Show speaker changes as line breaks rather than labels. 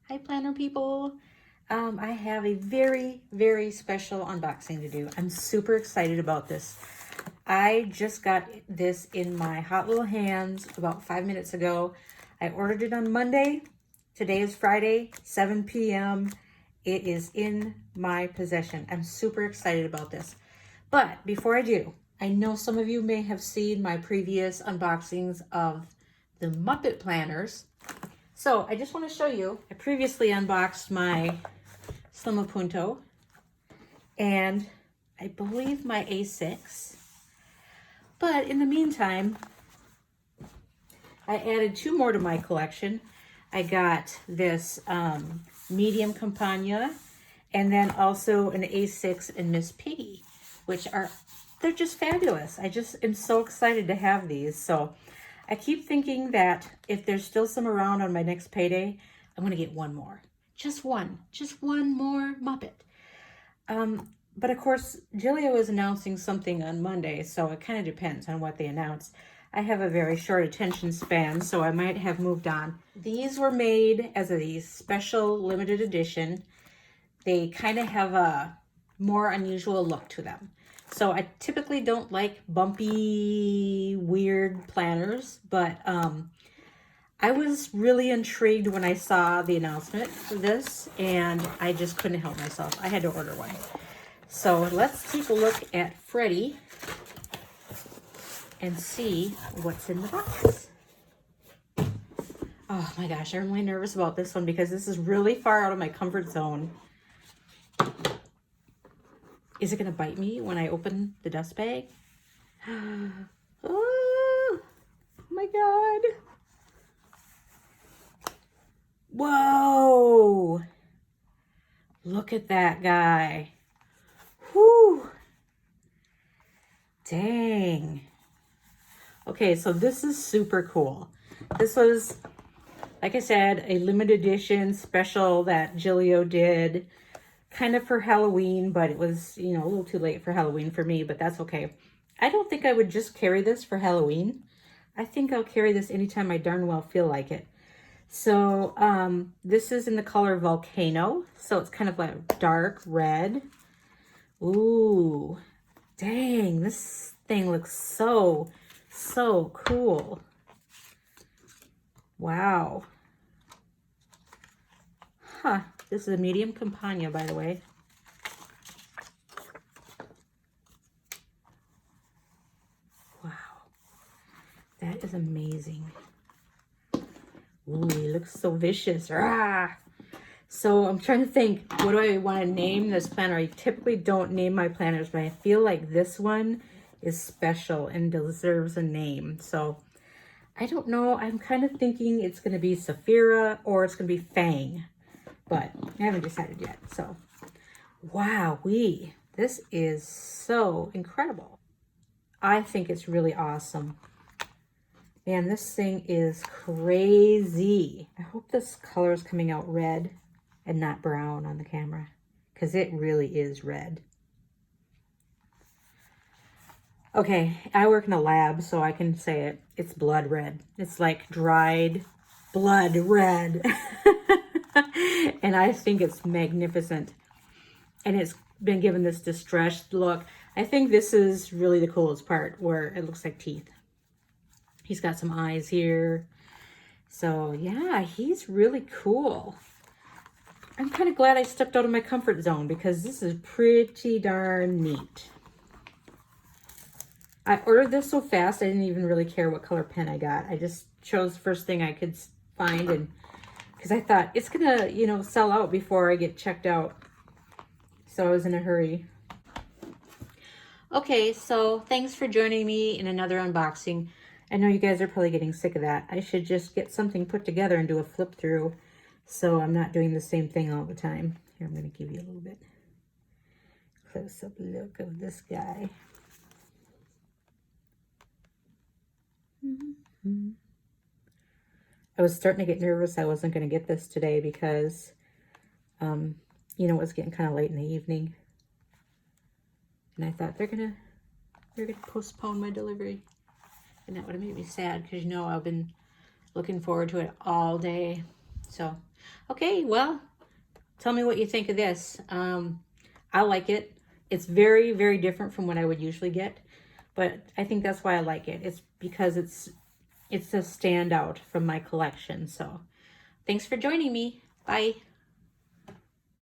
Hi planner people. I have a very special unboxing to do. I'm super excited about this. I just got this in my hot little hands about 5 minutes ago. I ordered it on Monday. Today is Friday, 7 p.m. It is in my possession. I'm super excited about this. But before I do, I know some of you may have seen my previous unboxings of the Muppet planners. So I just want to show you, I previously unboxed my Slima Punto and I believe my A6. But in the meantime, I added 2 more to my collection. I got this medium Compagna and then also an A6 and Miss Piggy, which they're just fabulous. I just am so excited to have these. So I keep thinking that if there's still some around on my next payday, I'm going to get one more. Just one more Muppet. But of course, Gillio is announcing something on Monday, so it kind of depends on what they announce. I have a very short attention span, so I might have moved on. These were made as a special limited edition. They kind of have a more unusual look to them. So I typically don't like bumpy, weird planners, but I was really intrigued when I saw the announcement for this, and I just couldn't help myself. I had to order one. So let's take a look at Freddy and see what's in the box. Oh my gosh, I'm really nervous about this one because this is really far out of my comfort zone. Is it going to bite me when I open the dust bag? Oh my God. Whoa. Look at that guy. Whew. Dang. Okay, so this is super cool. This was, like I said, a limited edition special that Gillio did. Kind of for Halloween, but it was, you know, a little too late for Halloween for me, but that's okay. I don't think I would just carry this for Halloween. I think I'll carry this anytime I darn well feel like it. So this is in the color Volcano, so it's kind of like dark red. Ooh, dang, this thing looks so cool. Wow. Huh. This is a medium Compagna, by the way. Wow. That is amazing. Ooh, he looks so vicious. Rah! So I'm trying to think, what do I want to name this planner? I typically don't name my planners, but I feel like this one is special and deserves a name. So I don't know. I'm kind of thinking it's going to be Saphira or it's going to be Fang. But I haven't decided yet. So, wow-wee. This is so incredible. I think it's really awesome. Man, this thing is crazy. I hope this color is coming out red and not brown on the camera, because it really is red. Okay, I work in a lab, so I can say it. It's blood red. It's like dried blood red. And I think it's magnificent. And it's been given this distressed look. I think this is really the coolest part, where it looks like teeth. He's got some eyes here. So yeah, he's really cool. I'm kind of glad I stepped out of my comfort zone because this is pretty darn neat. I ordered this so fast, I didn't even really care what color pen I got. I just chose the first thing I could find, and because I thought it's gonna, you know, sell out before I get checked out. So I was in a hurry. Okay, so thanks for joining me in another unboxing. I know you guys are probably getting sick of that. I should just get something put together and do a flip through, so I'm not doing the same thing all the time. Here, I'm gonna give you a little bit close-up look of this guy. I was starting to get nervous I wasn't going to get this today because, you know, it was getting kind of late in the evening. And I thought they're gonna postpone my delivery. And that would have made me sad because, you know, I've been looking forward to it all day. So, okay, well, tell me what you think of this. I like it. It's very, very different from what I would usually get, but I think that's why I like it. It's because it's a standout from my collection. So, thanks for joining me. Bye.